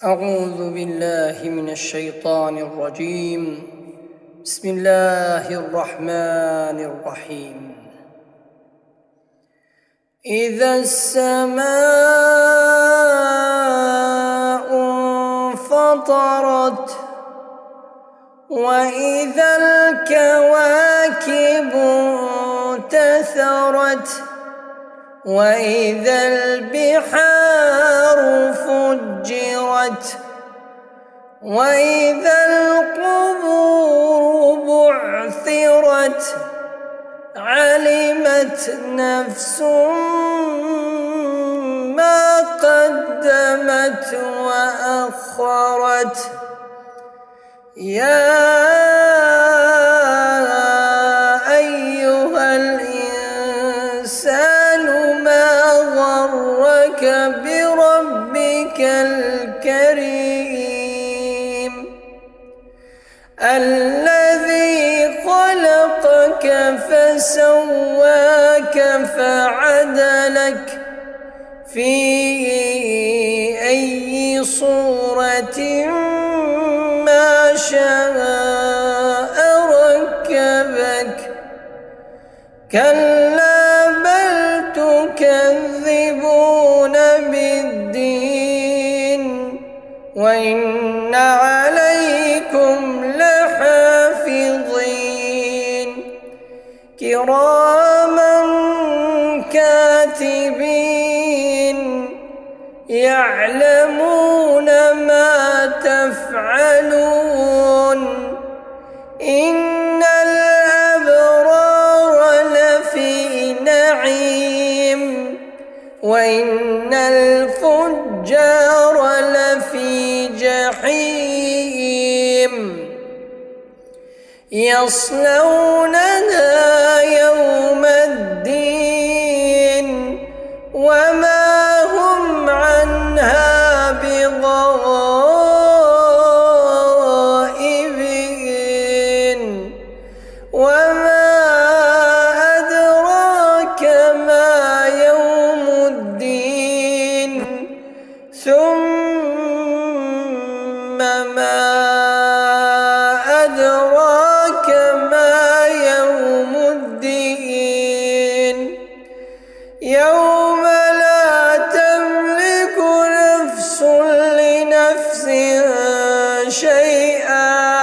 أعوذ بالله من الشيطان الرجيم. بسم الله الرحمن الرحيم. إذا السماء انفطرت وإذا الكواكب انتثرت وإذا البحار فجرت وإذا القبور بعثرت علمت نفس ما قدمت وأخرت. يا أيها الإنسان ما غرك بربك الكريم الذي خلقك فسواك فعدلك في أي صورة ما شاء ركبك. كلا بل تكذبون بالدين وإن عليكم لحافظين كراما كاتبين يعلمون ما تفعلون. إن الأبرار لفي نعيم وإن الفجار لفي جحيم يصلونها يوم الدين وما هم عنها بغائبين. وما أدراك ما يوم الدين ثم ما أدراك ما يوم الدين يوم لا تملك نفس لنفس شيئا